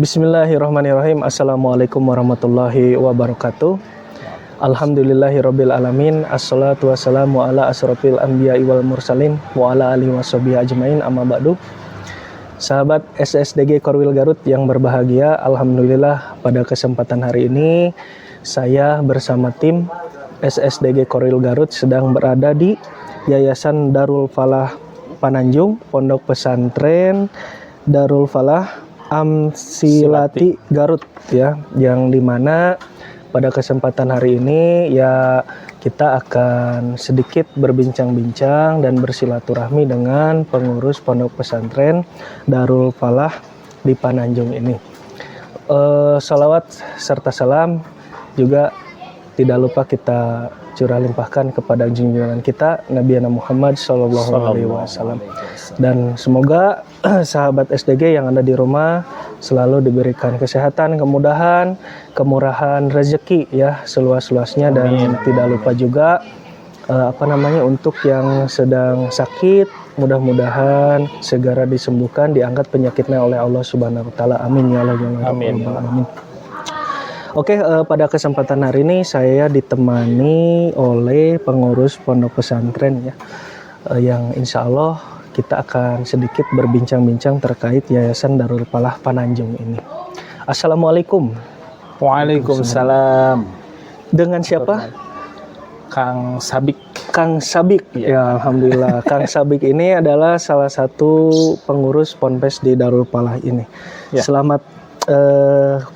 Bismillahirrahmanirrahim. Assalamualaikum warahmatullahi wabarakatuh. Alhamdulillahirabbil alamin. Assalatu wassalamu ala asrofil anbiya'i wal mursalin wa ala alihi washabihi ajmain, amma ba'du. Sahabat SSDG Korwil Garut yang berbahagia, alhamdulillah pada kesempatan hari ini saya bersama tim SSDG Korwil Garut sedang berada di Yayasan Darul Falah Pananjung, Pondok Pesantren Darul Falah Amsilati Garut ya, yang dimana pada kesempatan hari ini ya kita akan sedikit berbincang-bincang dan bersilaturahmi dengan pengurus Pondok Pesantren Darul Falah di Pananjung ini. Salawat serta salam juga tidak lupa kita curah limpahkan kepada junjungan kita Nabi Muhammad SAW. Dan semoga sahabat SDG yang ada di rumah selalu diberikan kesehatan, kemudahan, kemurahan rezeki ya seluas-luasnya. Dan tidak lupa juga untuk yang sedang sakit, mudah-mudahan segera disembuhkan, diangkat penyakitnya oleh Allah Subhanahu wa taala. Amin ya Allah. Amin. Oke, pada kesempatan hari ini saya ditemani oleh pengurus Pondok Pesantren ya, yang insya Allah kita akan sedikit berbincang-bincang terkait Yayasan Darul Falah Pananjung ini. Assalamualaikum. Waalaikumsalam. Dengan siapa? Kang Sabik. Kang Sabik. Ya, alhamdulillah. Kang Sabik ini adalah salah satu pengurus Ponpes di Darul Falah ini. Ya. Selamat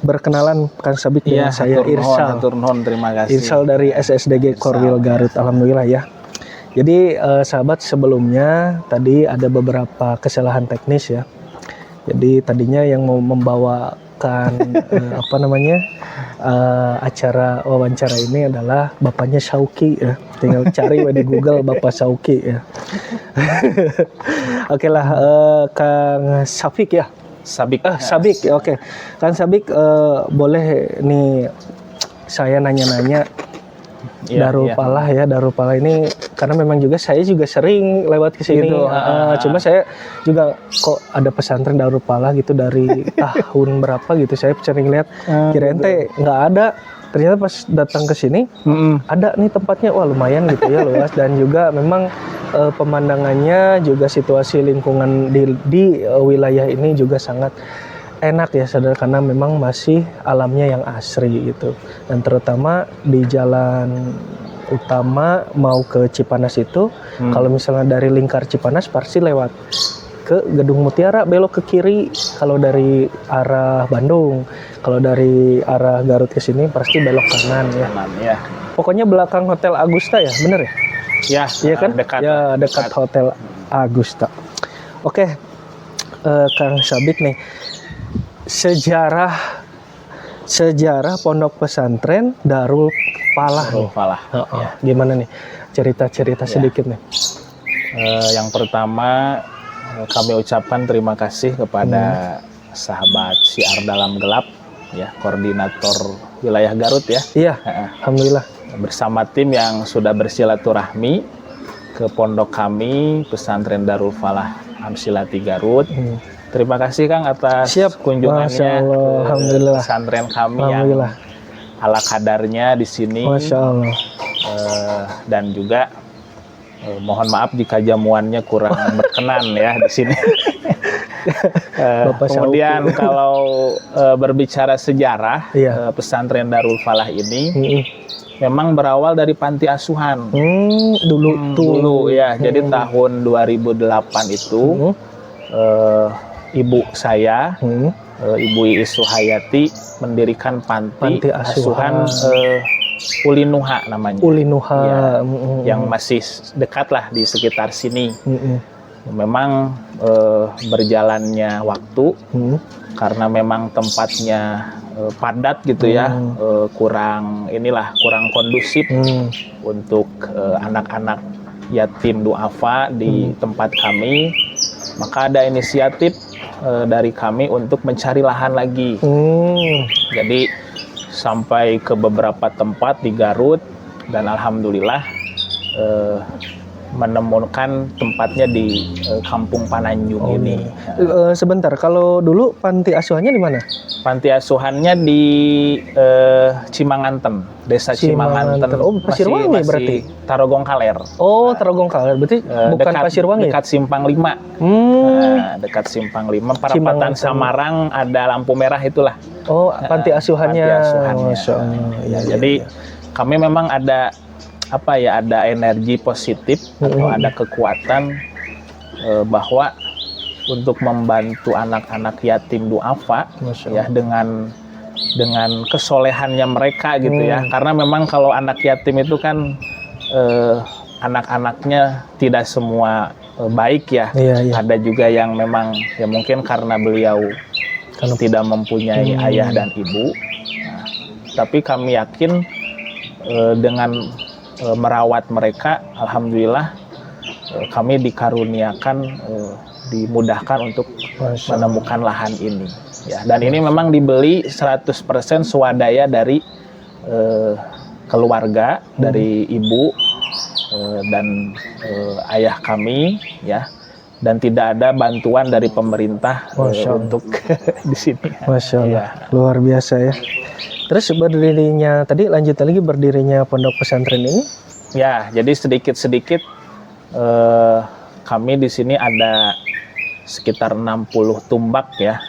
berkenalan Kang Sabik dengan saya Irsal. Terima kasih. Irsal dari SSDG Korwil Garut. Alhamdulillah ya. Jadi sahabat, sebelumnya tadi ada beberapa kesalahan teknis ya. Jadi tadinya yang mau membawakan acara wawancara ini adalah bapaknya Syauki ya. Tinggal cari di Google Bapak Syauki ya. Oke lah, Kang Sabik ya. Sabik. Sabik, oke. Kang Sabik, boleh nih saya nanya-nanya Darul Falah ya. Darul Falah ini karena memang juga saya juga sering lewat ke sini. Gitu. Cuma saya juga kok ada pesantren Darul Falah gitu dari tahun berapa gitu. Saya sering lihat kirain teh nggak ada. Ternyata pas datang ke sini ada nih tempatnya, wah lumayan gitu ya, luas, dan juga memang pemandangannya juga situasi lingkungan di wilayah ini juga sangat enak ya, saudara, karena memang masih alamnya yang asri gitu. Dan terutama di jalan utama mau ke Cipanas itu, kalau misalnya dari lingkar Cipanas pasti lewat ke Gedung Mutiara, belok ke kiri kalau dari arah Bandung. Kalau dari arah Garut ke sini pasti belok kanan ya. Pokoknya belakang Hotel Agusta ya, bener ya? Ya, iya kan? Dekat. Ya, dekat Hotel Agusta. Oke, Kang Sabik nih, sejarah Pondok Pesantren Darul Falah. Ya. Gimana nih cerita-cerita sedikit nih? Yang pertama kami ucapkan terima kasih kepada sahabat Syiar Dalam Gelap ya, koordinator wilayah Garut ya. Iya, alhamdulillah. Bersama tim yang sudah bersilaturahmi ke pondok kami Pesantren Darul Falah Amsilati Garut. Terima kasih Kang atas kunjungannya ke pesantren kami yang ala kadarnya di sini. Masya Allah. Dan juga mohon maaf jika jamuannya kurang berkenan ya di sini. Kemudian kalau berbicara sejarah pesantren Darul Falah ini memang berawal dari panti asuhan. Dulu ya. Jadi tahun 2008 itu ibu saya, Ibu Iis Suhayati, mendirikan panti asuhan Ulinuha namanya. Ulinuha ya, yang masih dekat lah di sekitar sini. Memang berjalannya waktu karena memang tempatnya padat gitu ya, kurang kondusif untuk anak-anak yatim duafa di tempat kami. Maka ada inisiatif dari kami untuk mencari lahan lagi. Jadi sampai ke beberapa tempat di Garut, dan alhamdulillah menemukan tempatnya di Kampung Pananjung ini. Sebentar, kalau dulu panti asuhannya di mana? Panti asuhannya di Cimangantem, Desa Cimangantem. Oh, Pasirwangi berarti. Tarogong Kaler. Oh, Tarogong Kaler. Berarti bukan Pasirwangi. Dekat Simpang 5. Nah, dekat Simpang 5, Perapatan Samarang ada lampu merah itulah. Oh, panti asuhannya. Panti asuhannya. Ya, jadi kami memang ada ada energi positif atau ada kekuatan bahwa untuk membantu anak-anak yatim duafa ya dengan kesolehannya mereka gitu ya, karena memang kalau anak yatim itu kan anak-anaknya tidak semua baik ya. Ada juga yang memang ya mungkin karena beliau tidak mempunyai ayah dan ibu. Nah, tapi kami yakin dengan merawat mereka, alhamdulillah kami dikaruniakan, dimudahkan untuk menemukan lahan ini ya. Dan ini memang dibeli 100% swadaya dari keluarga, dari ibu dan ayah kami ya, dan tidak ada bantuan dari pemerintah untuk di sini. Masya Allah, luar biasa ya. Terus berdirinya tadi, lanjut lagi, berdirinya pondok pesantren ini? Ya, jadi sedikit-sedikit kami di sini ada sekitar 60 tumbak ya.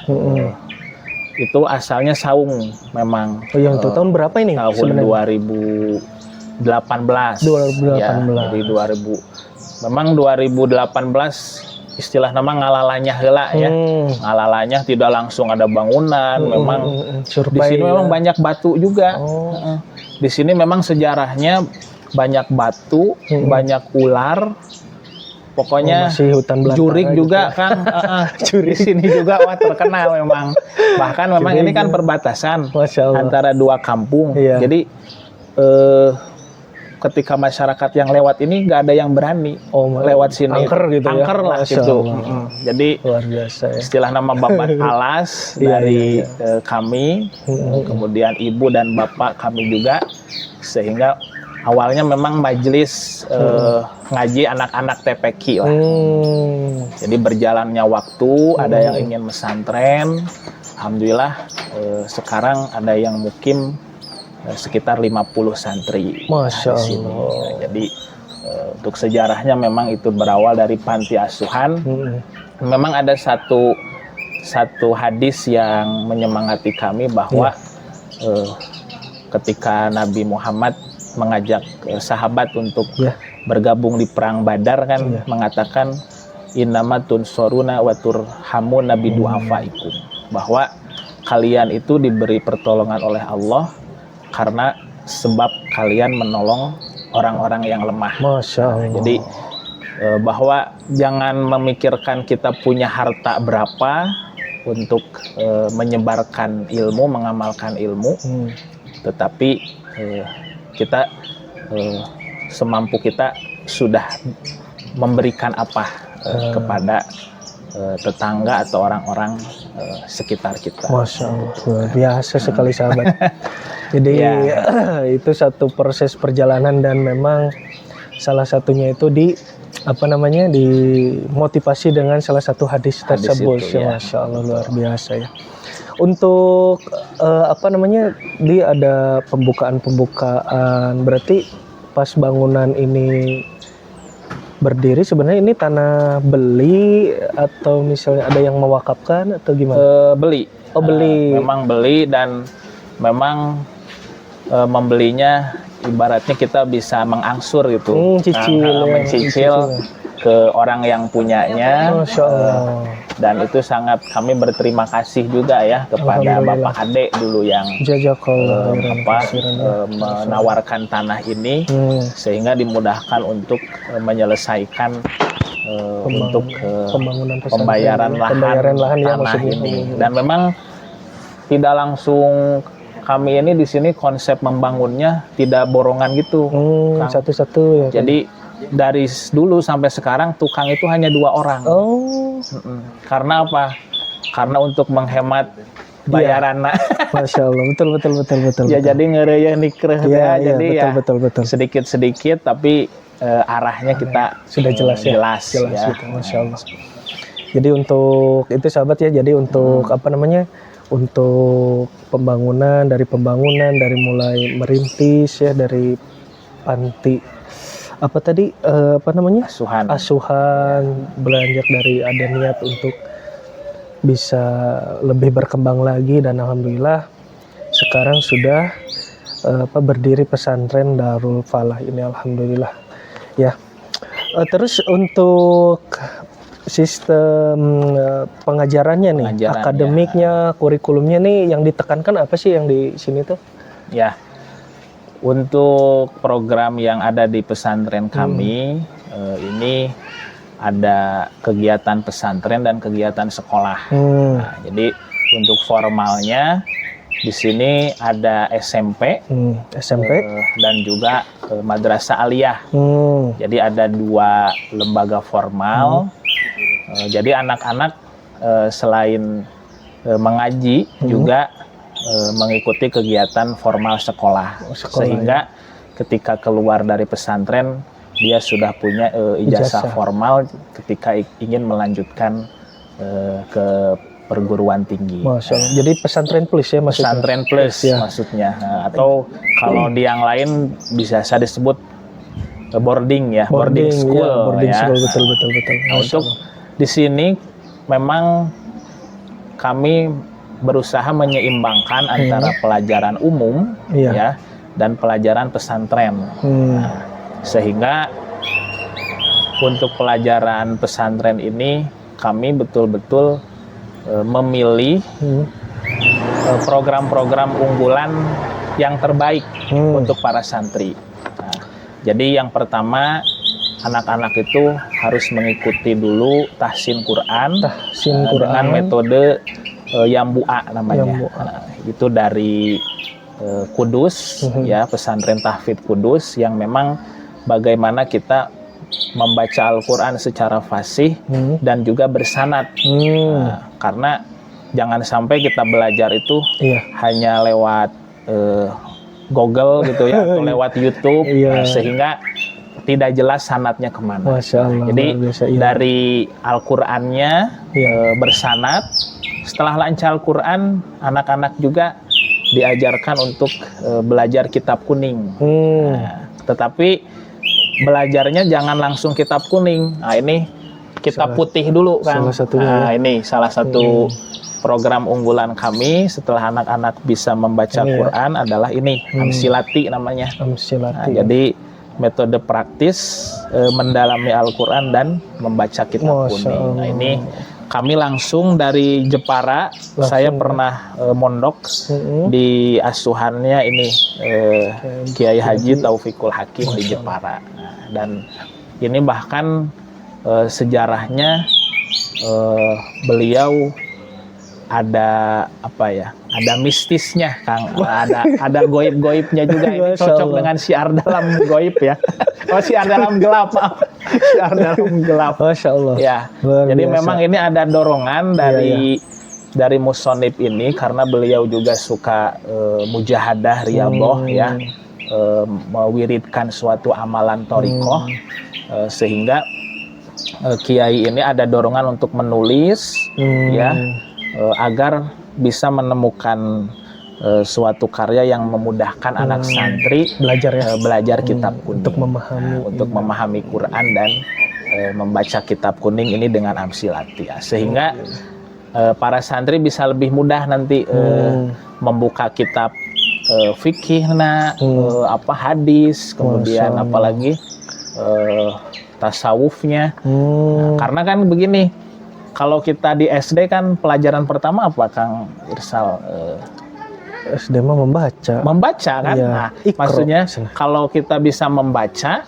Itu asalnya saung memang. Oh, yang itu tahun berapa ini? Tahun sebenarnya? 2018. Ya, jadi 2000. Memang 2018 istilah nama ngalalanya heula ya. Ngalalanya tidak langsung ada bangunan, memang di sini memang banyak batu juga. Di sini memang sejarahnya banyak batu, banyak ular. Pokoknya hutan jurik juga gitu. Kan di sini juga terkenal memang. Bahkan memang ini kan perbatasan antara dua kampung. Jadi ketika masyarakat yang lewat ini nggak ada yang berani lewat sini, angker gitu, angker lah gitu. Jadi luar biasa ya. Istilah nama babat alas dari kami, kemudian ibu dan bapak kami juga, sehingga awalnya memang majelis ngaji anak-anak TPQ lah. Jadi berjalannya waktu, ada yang ingin pesantren, alhamdulillah sekarang ada yang mukim sekitar 50 santri. Masya Allah. Jadi untuk sejarahnya memang itu berawal dari panti asuhan. Memang ada satu hadis yang menyemangati kami bahwa ketika Nabi Muhammad mengajak sahabat untuk bergabung di perang Badar kan, mengatakan innama tunsoruna wa turhamuna bidu'afaikum, bahwa kalian itu diberi pertolongan oleh Allah karena sebab kalian menolong orang-orang yang lemah. Masya Allah. Jadi bahwa jangan memikirkan kita punya harta berapa untuk menyebarkan ilmu, mengamalkan ilmu, tetapi kita semampu kita sudah memberikan apa kepada tetangga atau orang-orang sekitar kita. Masya Allah, luar biasa sekali sahabat. Jadi itu satu proses perjalanan, dan memang salah satunya itu dimotivasi dengan salah satu hadis tersebut. Masya Allah, luar biasa ya. Untuk dia ada pembukaan, berarti pas bangunan ini berdiri sebenarnya ini tanah beli atau misalnya ada yang mewakafkan atau gimana? Beli. Oh, beli. Memang beli, dan memang membelinya ibaratnya kita bisa mengangsur gitu. Mencicil ke orang yang punyanya. Masya Allah. Dan itu sangat kami berterima kasih juga ya kepada Bapak Ade dulu yang menawarkan tanah ini, sehingga dimudahkan untuk menyelesaikan untuk pembayaran lahan tanah ini. Dan memang tidak langsung, kami ini di sini konsep membangunnya tidak borongan gitu, satu-satu ya. Jadi dari dulu sampai sekarang tukang itu hanya 2 orang. Karena apa? Karena untuk menghemat bayaran. Masya Allah, betul. Ya, jadi ngereyeh nikreh betul. Sedikit-sedikit, tapi arahnya kita sudah jelas ya. Jelas ya. Gitu, Masya Allah. Jadi untuk itu sahabat ya, jadi untuk apa namanya, untuk pembangunan dari mulai merintis ya, dari panti apa tadi apa namanya, asuhan beranjak dari ada niat untuk bisa lebih berkembang lagi, dan alhamdulillah sekarang sudah berdiri pesantren Darul Falah ini, alhamdulillah ya. Terus untuk sistem pengajarannya nih, akademiknya, kurikulumnya nih yang ditekankan apa sih yang di sini tuh? Ya, untuk program yang ada di pesantren kami ini ada kegiatan pesantren dan kegiatan sekolah. Nah, jadi untuk formalnya di sini ada SMP, dan juga madrasah aliyah. Jadi ada 2 lembaga formal. Jadi anak-anak selain mengaji juga mengikuti kegiatan formal sekolah, sehingga ketika keluar dari pesantren dia sudah punya ijazah formal ketika ingin melanjutkan ke perguruan tinggi. Masya Allah. Jadi pesantren plus ya maksudnya? Pesantren plus ya maksudnya. Atau kalau di yang lain bisa saya disebut boarding ya, boarding school. Ya, boarding ya. school, betul. Nah, untuk di sini memang kami berusaha menyeimbangkan antara pelajaran umum ya dan pelajaran pesantren. Nah, sehingga untuk pelajaran pesantren ini kami betul-betul memilih program-program unggulan yang terbaik untuk para santri. Nah, jadi yang pertama, anak-anak itu harus mengikuti dulu tahsin Quran dengan metode Yambu'a namanya. Nah, itu dari Kudus ya, pesantren tahfidz Kudus, yang memang bagaimana kita membaca Al-Quran secara fasih dan juga bersanad. Nah, karena jangan sampai kita belajar itu hanya lewat Google gitu ya, atau lewat YouTube, sehingga tidak jelas sanadnya kemana. Masya Allah, jadi dari Al-Qurannya bersanad. Setelah lancar Al-Quran, anak-anak juga diajarkan untuk belajar kitab kuning. Nah, tetapi belajarnya jangan langsung kitab kuning. Nah, ini kitab putih dulu kan. Ini salah satu program unggulan kami setelah anak-anak bisa membaca Quran adalah ini, Amsilati namanya. Nah, jadi metode praktis mendalami Al-Quran dan membaca kitab kuning. Nah, ini kami langsung dari Jepara. Saya pernah mondok di asuhannya ini Kiai Haji Taufikul Hakim di Jepara. Nah, dan ini bahkan sejarahnya beliau ada apa ya? Ada mistisnya, Kang. Ada goib-goibnya juga. Ini cocok dengan syiar dalam goib ya. Oh, syiar dalam gelap. Syiar dalam gelap. Masya Allah. Ya. Jadi memang ini ada dorongan dari musonib ini, karena beliau juga suka mujahadah riyadhah ya, mewiridkan suatu amalan thariqah, sehingga kiai ini ada dorongan untuk menulis ya, agar bisa menemukan suatu karya yang memudahkan anak santri belajar kitab kuning, untuk memahami Quran dan membaca kitab kuning ini dengan Amsilati ya. Sehingga para santri bisa lebih mudah nanti membuka kitab fikih, hadis, kemudian apalagi tasawufnya. Nah, karena kan begini, kalau kita di SD kan pelajaran pertama apa, Kang Irsal? SD mah membaca kan? Ya, nah, maksudnya kalau kita bisa membaca,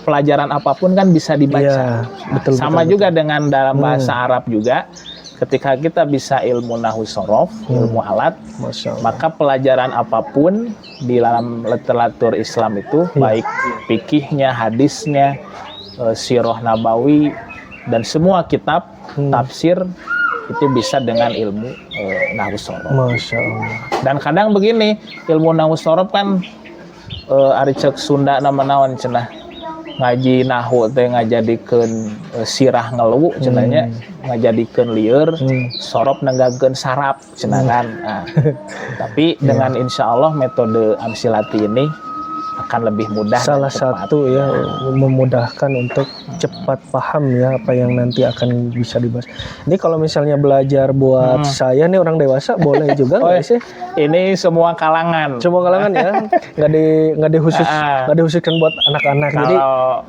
pelajaran apapun kan bisa dibaca. Betul, sama juga dengan dalam bahasa Arab juga. Ketika kita bisa ilmu nahwu shorof, ilmu alat, maka pelajaran apapun di dalam literatur Islam itu, baik fikihnya, hadisnya, sirah nabawi, dan semua kitab tafsir itu bisa dengan ilmu nahwu shorof. Masya Allah. Dan kadang begini, ilmu nahwu shorof kan ari cek Sunda nama naon cenah ngaji nahu teh ngajadikeun sirah ngelu cenahnya ngajadikeun lieur sorop nenggangkeun sarap cenah kan. Nah, tapi dengan insya Allah metode Amsilati ini akan lebih mudah. Salah satu ya memudahkan untuk cepat paham ya apa yang nanti akan bisa dibahas. Ini kalau misalnya belajar buat saya nih orang dewasa boleh juga nggak sih? Ini semua kalangan. Semua kalangan ya, nggak dikhususkan buat anak-anak.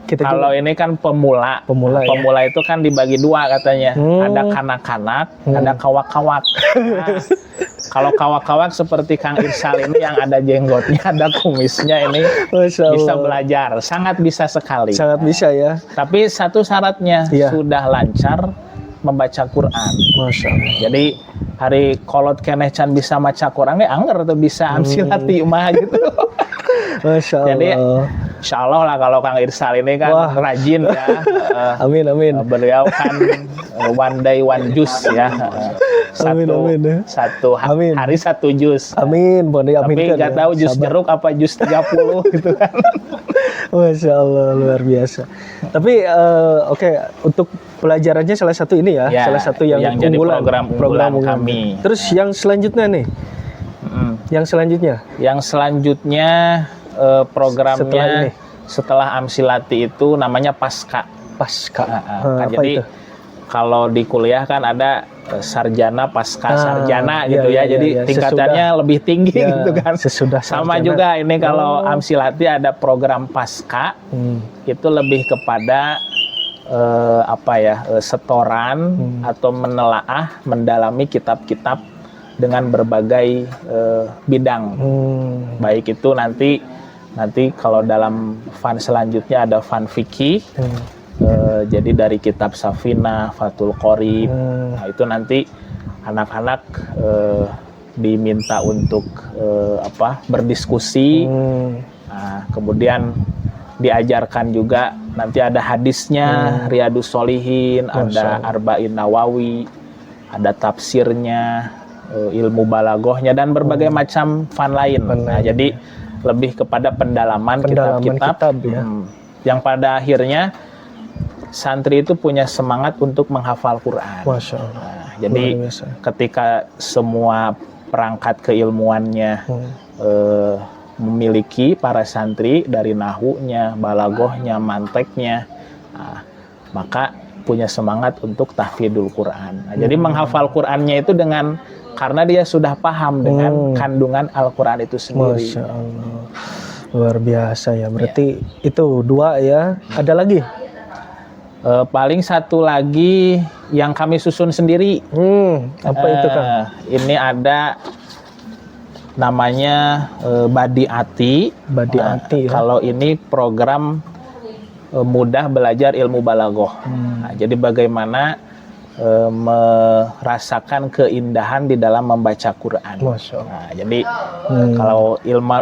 Jadi kalau ini kan pemula. Pemula itu kan dibagi dua katanya. Ada kanak-kanak, ada kawak-kawak. Nah, kalau kawak-kawak seperti Kang Irsal ini yang ada jenggotnya, ada kumisnya ini bisa belajar, sangat bisa sekali. Sangat bisa ya. Tapi satu syaratnya sudah lancar membaca Quran. Masya Allah. Jadi hari kolot keneh can bisa maca Quran, anger tuh bisa Amsilati mah gitu. Masya Allah. Jadi insya Allah lah kalau Kang Irsal ini kan rajin ya. Amin amin. Beliau kan one day one juice ya. Satu hari satu jus. Amin, boleh amin. Tapi nggak tahu jus jeruk apa jus 30 gitu kan. Masya Allah luar biasa. Tapi oke, untuk pelajarannya salah satu ini ya, salah satu yang jadi unggulan, program kami. Terus yang selanjutnya nih, Yang selanjutnya programnya setelah Amsilati itu namanya Pasca. Jadi itu? Kalau di kuliah kan ada sarjana, pasca sarjana gitu ya. Jadi tingkatannya lebih tinggi gitu kan. Sama juga ini kalau Amsilati ada program pasca, itu lebih kepada setoran atau menelaah, mendalami kitab-kitab dengan berbagai bidang. Baik itu nanti kalau dalam fun selanjutnya ada fun fikih. Jadi dari kitab Safina, Fathul Qorib, nah itu nanti anak-anak diminta untuk berdiskusi, nah, kemudian diajarkan juga nanti ada hadisnya, Riyadus Sholihin, ada Arba'in Nawawi, ada tafsirnya, ilmu balagohnya dan berbagai macam fun lain. Nah, jadi lebih kepada pendalaman kitab-kitab yang pada akhirnya santri itu punya semangat untuk menghafal Quran. Masya Allah. Nah, jadi ketika semua perangkat keilmuannya memiliki para santri dari nahunya, balagohnya, manteknya, maka punya semangat untuk tahfidul Quran. Nah, jadi menghafal Qurannya itu karena dia sudah paham dengan kandungan Al-Quran itu sendiri. Masya Allah. Luar biasa ya. Berarti itu 2 ya. Ada lagi? Paling satu lagi yang kami susun sendiri. Apa itu Kang? Ini ada namanya Badiati. Badiati. Kalau ini program mudah belajar ilmu balagoh. Nah, jadi bagaimana merasakan keindahan di dalam membaca Quran. Nah, jadi kalau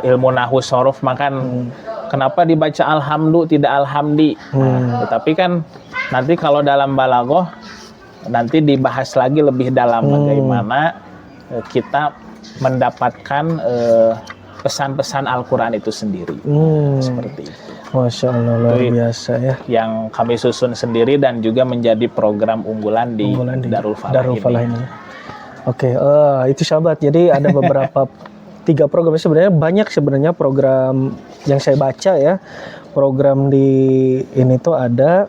ilmu nahwu sorof makan kenapa dibaca alhamdu tidak alhamdi. Nah, tetapi kan nanti kalau dalam balagoh nanti dibahas lagi lebih dalam bagaimana kita mendapatkan pesan-pesan Al-Quran itu sendiri. Seperti itu. Masya Allah luar biasa ya. Yang kami susun sendiri dan juga menjadi program unggulan di Darul Falah ini. Oke, itu sahabat. Jadi ada beberapa 3 program. Sebenarnya banyak program yang saya baca ya. Program di ini tuh ada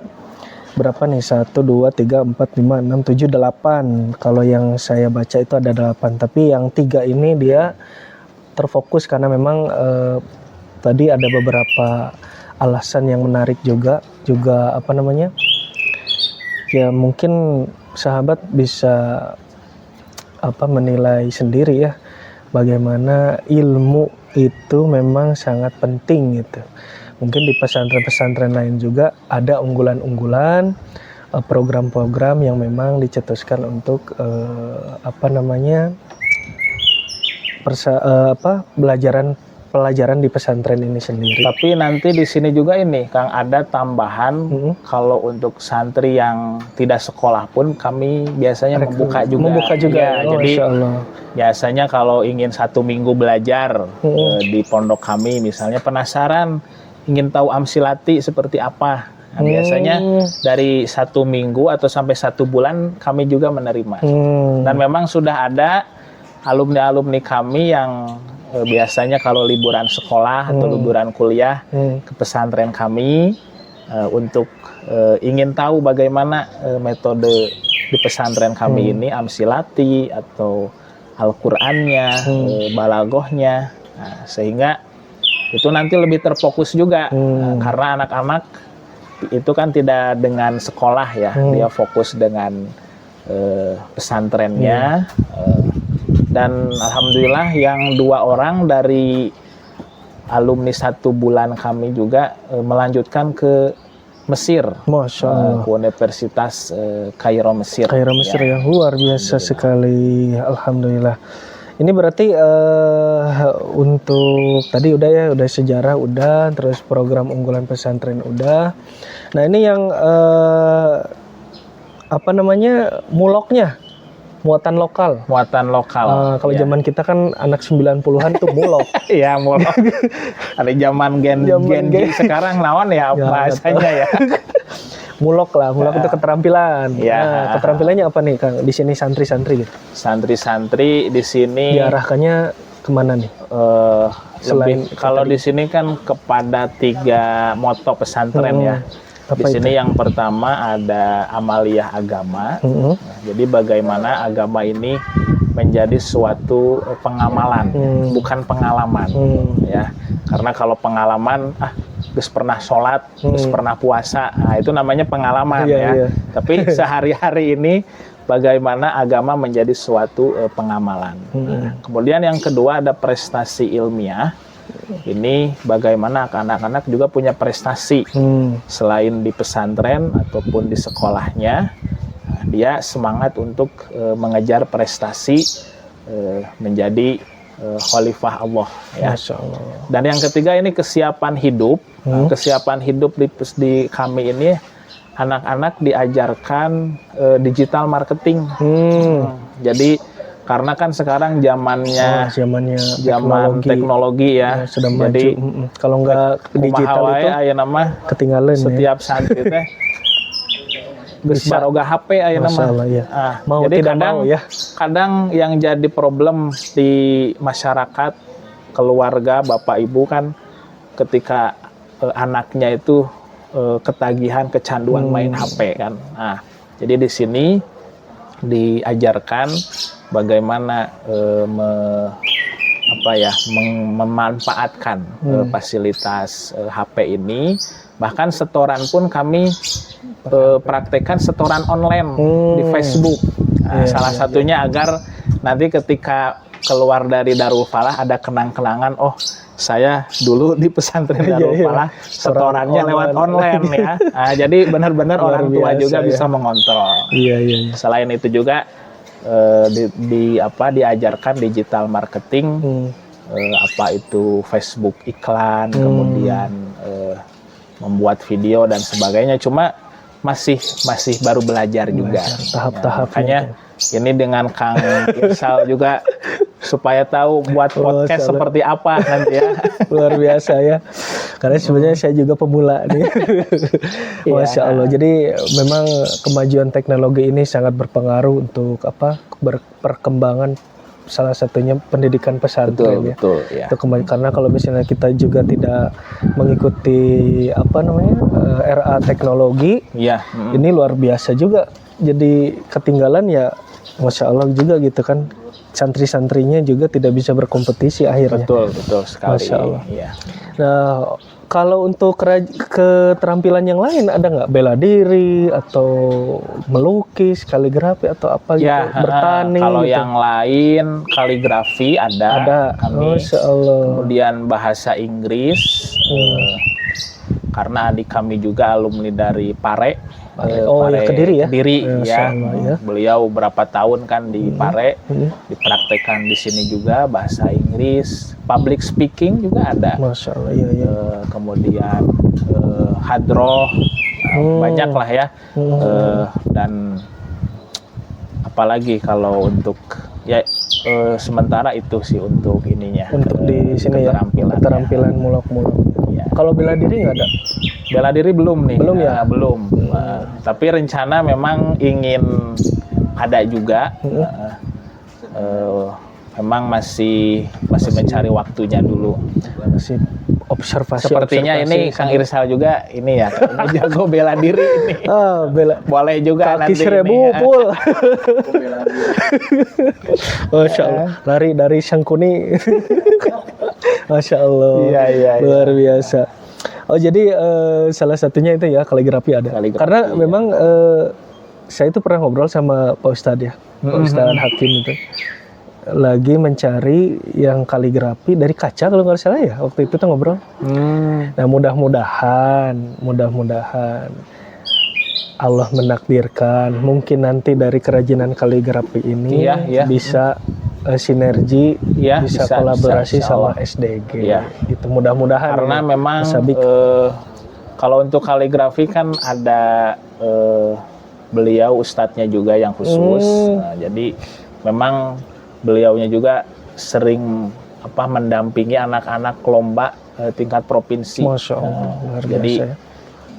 berapa nih? 1, 2, 3, 4, 5, 6, 7, 8. Kalau yang saya baca itu ada 8. Tapi yang 3 ini dia terfokus karena memang tadi ada beberapa alasan yang menarik juga ya mungkin sahabat bisa menilai sendiri ya bagaimana ilmu itu memang sangat penting gitu. Mungkin di pesantren-pesantren lain juga ada unggulan-unggulan program-program yang memang dicetuskan untuk belajaran pelajaran di pesantren ini sendiri. Tapi nanti di sini juga ini Kang ada tambahan kalau untuk santri yang tidak sekolah pun kami biasanya membuka juga. Membuka juga. Ya, jadi Masya Allah. biasanya kalau ingin 1 minggu belajar di pondok kami misalnya penasaran ingin tahu Amsilati seperti apa. Nah, biasanya dari 1 minggu atau sampai 1 bulan kami juga menerima. Dan memang sudah ada alumni-alumni kami yang biasanya kalau liburan sekolah atau liburan kuliah ke pesantren kami untuk ingin tahu bagaimana metode di pesantren kami ini Amsilati atau Al-Qur'annya, balagohnya, nah, sehingga itu nanti lebih terfokus juga karena anak-anak itu kan tidak dengan sekolah ya, dia fokus dengan pesantrennya. Dan alhamdulillah yang 2 orang dari alumni 1 bulan kami juga melanjutkan ke Mesir, Masya Allah. ke Universitas Kairo Mesir. Kairo Mesir yang luar biasa sekali, alhamdulillah. Ini berarti untuk tadi udah sejarah udah, terus program unggulan pesantren udah. Nah ini yang apa namanya muloknya. Muatan lokal. Kalau zaman kita kan anak 90-an tuh mulok. Iya, mulok. Ada zaman Gen Z sekarang naon ya bahasanya ya. Mulok itu keterampilan. Ya. Nah, keterampilannya apa nih Kang? Di sini santri-santri gitu. Santri-santri di sini diarahkannya kemana nih? Selain kalau di sini kan kepada 3 moto pesantren ya. Di sini yang pertama ada amaliyah agama. Nah, jadi bagaimana agama ini menjadi suatu pengamalan, bukan pengalaman, ya. Karena kalau pengalaman, terus pernah sholat, terus pernah puasa, nah itu namanya pengalaman ya. Tapi sehari-hari ini bagaimana agama menjadi suatu pengamalan. Nah, kemudian yang kedua ada prestasi ilmiah. Ini bagaimana anak-anak juga punya prestasi selain di pesantren ataupun di sekolahnya, dia semangat untuk mengejar prestasi menjadi khalifah Allah ya. Masya Allah. Dan yang ketiga ini kesiapan hidup. Kesiapan hidup di kami ini anak-anak diajarkan digital marketing. Jadi karena kan sekarang zaman teknologi ya, sudah jadi maju. Kalau nggak digital itu aya nama ketinggalan setiap santri teh geus baroga HP aya nama. Ya. Mau jadi tidak mau ya. Kadang yang jadi problem di masyarakat keluarga bapak ibu kan ketika anaknya itu ketagihan kecanduan main HP kan. Nah, jadi di sini diajarkan bagaimana memanfaatkan fasilitas HP ini. Bahkan setoran pun kami praktekkan setoran online di Facebook. Nah, salah satunya agar nanti ketika keluar dari Darul Falah ada kenang-kenangan, oh saya dulu di pesantren Darul Falah setorannya lewat online ya. Nah, jadi benar-benar orang tua juga bisa mengontrol. Selain itu juga diajarkan digital marketing, apa itu Facebook iklan, kemudian membuat video dan sebagainya. Cuma masih baru belajar juga. Tahap-tahap. Makanya ini dengan Kang Irsal juga supaya tahu buat podcast seperti apa nanti ya. Luar biasa ya. Karena sebenarnya saya juga pemula nih. Masya Allah. Jadi memang kemajuan teknologi ini sangat berpengaruh untuk perkembangan salah satunya pendidikan pesantren ya. Betul, ya. Karena kalau misalnya kita juga tidak mengikuti era teknologi, ini luar biasa juga. Jadi ketinggalan ya, Masya Allah juga gitu kan. Santri-santrinya juga tidak bisa berkompetisi akhirnya. Betul sekali. Masya Allah. Ya. Nah, kalau untuk keterampilan yang lain ada nggak? Bela diri atau melukis, kaligrafi atau apa gitu? Bertani. Kalau gitu. yang lain kaligrafi ada. Kami. Masya Allah. Kemudian bahasa Inggris. karena adik kami juga alumni dari Pare. Ya, Kediri ya? Kediri, ya. ya. Beliau berapa tahun kan di Pare, dipraktekkan di sini juga bahasa Inggris, public speaking juga ada. Masya Allah, iya. Kemudian hadroh, banyak lah ya. Dan apalagi kalau untuk ya sementara itu sih untuk ininya. Untuk di sini ya, keterampilan mulak-mulak. Ya. Kalau bela diri nggak ada? Bela diri belum nih. Belum ya? Belum. Tapi rencana memang ingin ada juga. Memang masih mencari waktunya dulu. Masih observasi. Sepertinya ini Kang Irsal juga ini ya, jago bela diri ini. Boleh juga kaki nanti 1000 pul. Masya Allah, lari dari Sangkuni. Masya Allah, iya. Luar biasa. Oh jadi salah satunya itu ya kaligrafi ada. Karena memang saya itu pernah ngobrol sama Pak Ustadz ya, Pak Ustadz Hakim itu lagi mencari yang kaligrafi dari kaca kalau nggak salah ya, waktu itu tuh ngobrol. Nah mudah-mudahan Allah menakdirkan mungkin nanti dari kerajinan kaligrafi ini bisa sinergi, bisa kolaborasi sama SDG. Itu mudah-mudahan. Karena memang kalau untuk kaligrafi kan ada beliau ustadznya juga yang khusus. Nah, jadi memang beliaunya juga sering mendampingi anak-anak lomba tingkat provinsi. Masya Allah, luar biasa. Jadi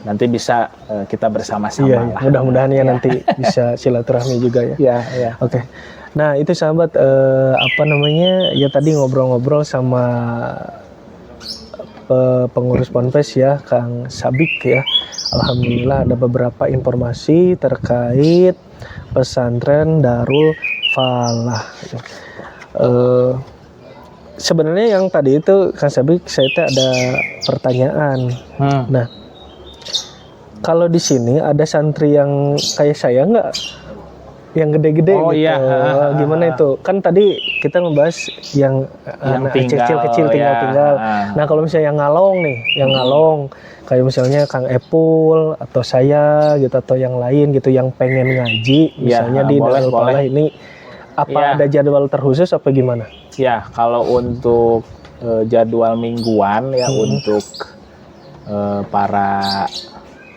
nanti bisa kita bersama-sama. Mudah-mudahan ya nanti bisa silaturahmi juga ya. Oke. Nah itu sahabat ya tadi ngobrol-ngobrol sama pengurus Ponpes ya, Kang Sabik ya. Alhamdulillah ada beberapa informasi terkait pesantren Darul Falah. Sebenarnya yang tadi itu Kang Sabik saya ada pertanyaan. Nah, kalau di sini ada santri yang kayak saya nggak? Yang gede-gede gitu. Iya. Gimana itu? Kan tadi kita membahas yang kecil-kecil tinggal. Nah, kalau misalnya yang ngalong nih, kayak misalnya Kang Epul atau saya gitu atau yang lain gitu yang pengen ngaji misalnya di Darul Falah ini ada jadwal terkhusus apa gimana? Ya, kalau untuk jadwal mingguan ya untuk para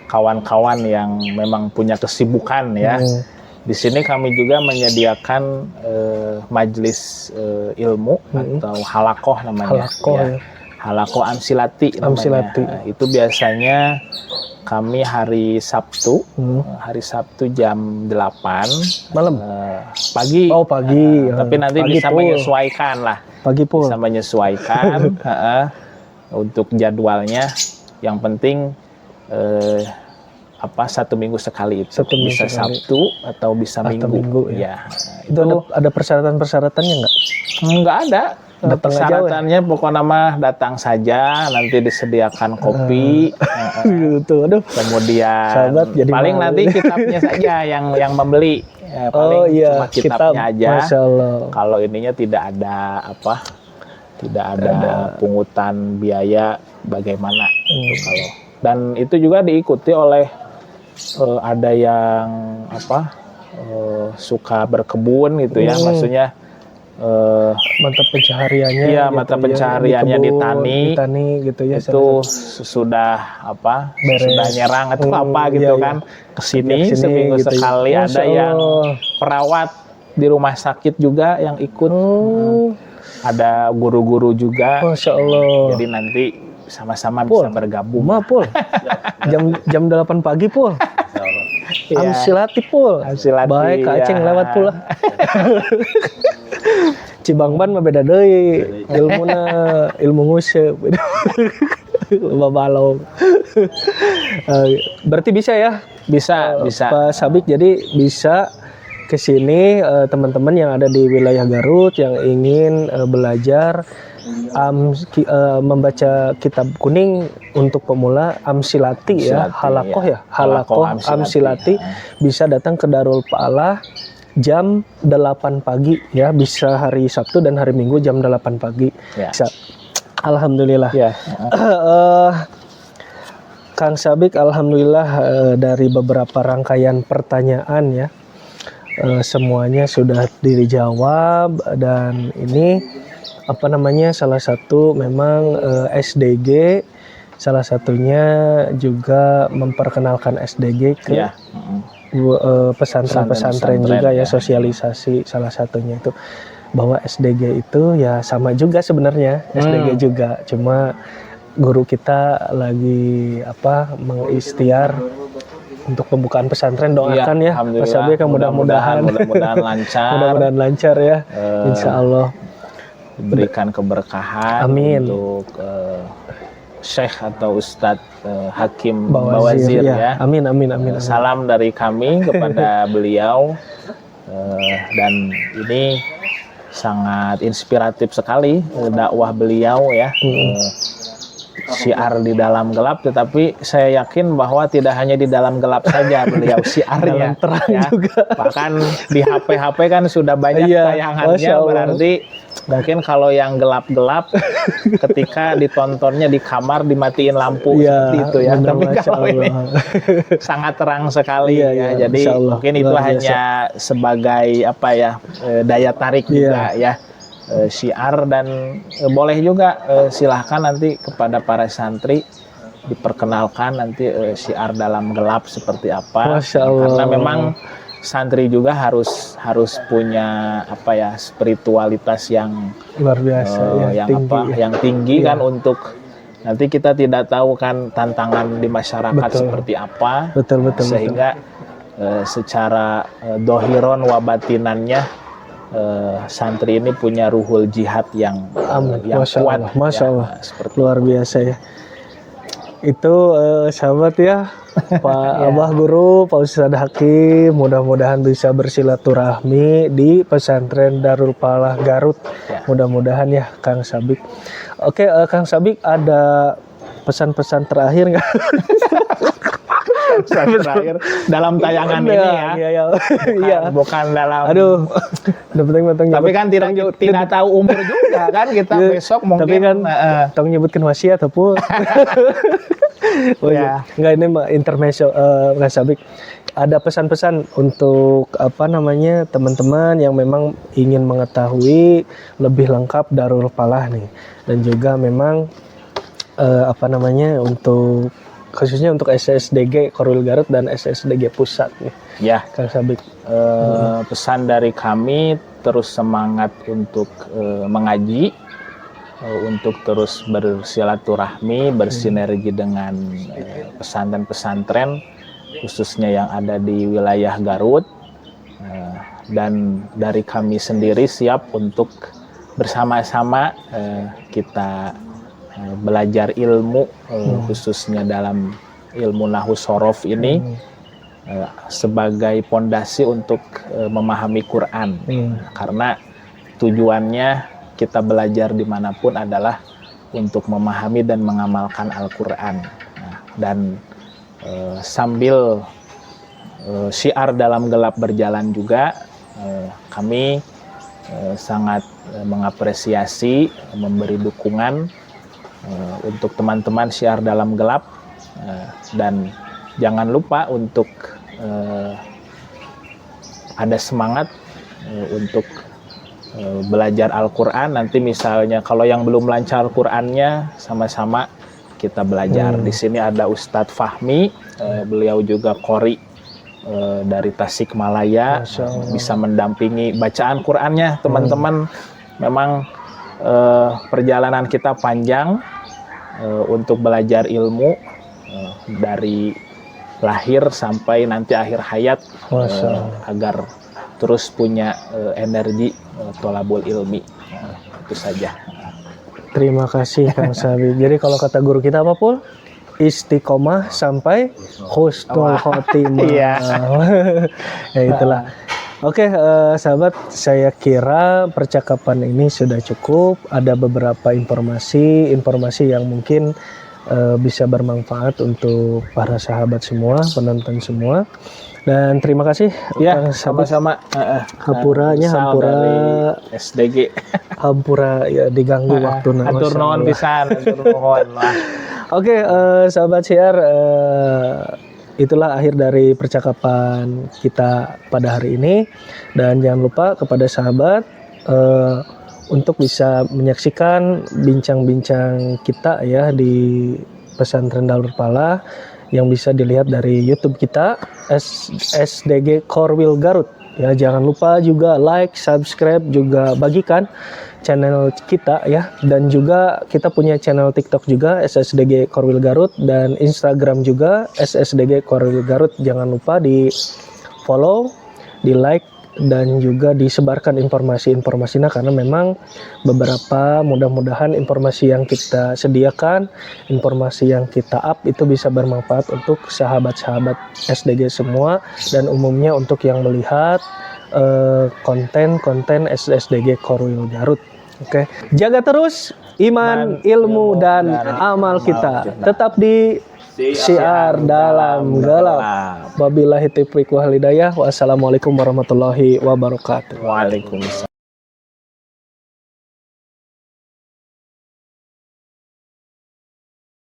kawan-kawan yang memang punya kesibukan ya. Di sini kami juga menyediakan majelis ilmu atau halakoh namanya. Halakoh Amsilati namanya. Itu biasanya kami hari Sabtu, jam 8 malam. Pagi. Oh, pagi. Tapi nanti bisa menyesuaikan lah. Pagi pul. Bisa menyesuaikan untuk jadwalnya. Yang penting 1 minggu sekali itu. Bisa Sabtu atau bisa Minggu. Ya. Itu ada persyaratan-persyaratannya nggak? Nggak ada. Persyaratannya pokoknya mah datang saja, nanti disediakan kopi. Kemudian sahabat, paling nanti kitabnya saja yang membeli. Paling cuma kitabnya aja. Kalau ininya tidak ada pungutan biaya bagaimana itu kalau. Dan itu juga diikuti oleh ada yang suka berkebun gitu ya, maksudnya mata pencahariannya. Iya, gitu, mata pencahariannya di tani gitu ya. Itu sudah sudah nyerang atau gitu kan. Kesini seminggu gitu sekali ya. Ada yang perawat di rumah sakit juga yang ikut. Ada guru-guru juga. Masya Allah. Jadi nanti sama-sama bisa bergabung. Pul. jam 8 pagi pul. Amsilati pul. Baik Kak Aceng lewat pula. Cibangban mah beda deui. Ilmu nguseup. Babalong. Berarti bisa ya? Bisa. Pak Sabik jadi bisa ke sini teman-teman yang ada di wilayah Garut yang ingin belajar membaca kitab kuning untuk pemula Amsilati ya, Halakoh Amsilati bisa datang ke Darul Falah jam 8 pagi ya, bisa hari Sabtu dan hari Minggu jam 8 pagi. Bisa. Alhamdulillah. Kang Sabik, alhamdulillah dari beberapa rangkaian pertanyaan ya, semuanya sudah dijawab, dan ini apa namanya, salah satu memang SDG, salah satunya juga memperkenalkan SDG ke pesantren-pesantren juga ya, sosialisasi salah satunya itu bahwa SDG itu ya sama juga sebenarnya, SDG juga, cuma guru kita lagi mengikhtiar untuk pembukaan pesantren. Doakan ya Mas Sabik, mudah-mudahan lancar, mudah-mudahan lancar ya, insya Allah diberikan keberkahan. Amin. Untuk Syekh atau Ustadz Hakim Bawazir ya. Amin. Salam dari kami kepada beliau, dan ini sangat inspiratif sekali dakwah beliau ya. Syiar di dalam gelap, tetapi saya yakin bahwa tidak hanya di dalam gelap saja beliau syiarnya, dalam terang ya. juga. Bahkan di HP kan sudah banyak tayangannya, berarti mungkin kalau yang gelap-gelap ketika ditontonnya di kamar dimatiin lampu seperti itu ya. Tapi kalau ini sangat terang sekali ya. Jadi mungkin itu hanya sebagai daya tarik juga ya. Syiar, dan boleh juga silahkan nanti kepada para santri diperkenalkan nanti syiar dalam gelap seperti apa. Karena memang santri juga harus punya spiritualitas yang luar biasa yang tinggi kan, untuk nanti kita tidak tahu kan tantangan di masyarakat seperti apa. Betul. Sehingga secara dohiron wabatinannya santri ini punya ruhul jihad yang kuat. Masya Allah. Seperti luar biasa ya. Itu sahabat ya, Pak Abah Guru, Pak Ustadz Hakim, mudah-mudahan bisa bersilaturahmi di pesantren Darul Falah Garut. Mudah-mudahan ya Kang Sabik. Oke, Kang Sabik, ada pesan-pesan terakhir nggak? terakhir dalam tayangan ini ya. Bukan dalam. Aduh. Tapi kan tidak tahu umur juga kan kita besok mungkin. Tapi kan tong nyebutkan wasiat ataupun. Enggak, ini intermezzo Kang Sabik. Ada pesan-pesan untuk teman-teman yang memang ingin mengetahui lebih lengkap Darul Falah nih, dan juga memang untuk khususnya untuk SSDG Korwil Garut dan SSDG Pusat nih. Ya, Kang Sabik. Pesan dari kami, terus semangat untuk mengaji, untuk terus bersilaturahmi, bersinergi dengan pesantren-pesantren khususnya yang ada di wilayah Garut, dan dari kami sendiri siap untuk bersama-sama kita belajar ilmu, khususnya dalam ilmu nahwu sorof ini sebagai pondasi untuk memahami Quran. Karena tujuannya kita belajar dimanapun adalah untuk memahami dan mengamalkan Al-Quran. Dan sambil syiar dalam gelap berjalan juga, kami sangat mengapresiasi, memberi dukungan untuk teman-teman syiar dalam gelap, dan jangan lupa untuk ada semangat untuk belajar Al-Quran. Nanti misalnya kalau yang belum lancar Qurannya, sama-sama kita belajar. Di sini ada Ustadz Fahmi, beliau juga qori dari Tasikmalaya, bisa mendampingi bacaan Qurannya teman-teman. Memang perjalanan kita panjang untuk belajar ilmu dari lahir sampai nanti akhir hayat, agar terus punya energi tholabul ilmi. Itu saja. Terima kasih Kang Sabik. Jadi kalau kata guru kita apa, Pul? Istiqomah sampai husnul khotimah. Ya itulah. Oke, sahabat, saya kira percakapan ini sudah cukup. Ada beberapa informasi yang mungkin bisa bermanfaat untuk para sahabat semua, penonton semua. Dan terima kasih ya, sama-sama. Hampura SDG. Hampura ya diganggu waktu. Atur nuhun pisan, atur nuhun. Oke, sahabat syiar, itulah akhir dari percakapan kita pada hari ini. Dan jangan lupa kepada sahabat untuk bisa menyaksikan bincang-bincang kita ya di Pesantren Darul Falah yang bisa dilihat dari YouTube kita SDG Korwil Garut. Ya, jangan lupa juga like, subscribe, juga bagikan channel kita ya, dan juga kita punya channel TikTok juga SSDG Korwil Garut, dan Instagram juga SSDG Korwil Garut. Jangan lupa di follow, di like, dan juga disebarkan informasi-informasinya, karena memang beberapa mudah-mudahan informasi yang kita sediakan, informasi yang kita up itu bisa bermanfaat untuk sahabat-sahabat SDG semua, dan umumnya untuk yang melihat konten-konten SSDG Korwil Garut. Oke, jaga terus iman, ilmu, dan amal kita. Tetap di Syiar dalam gelap. Wabillahi taufiq wal hidayah. Wassalamualaikum warahmatullahi wabarakatuh. Waalaikumsalam.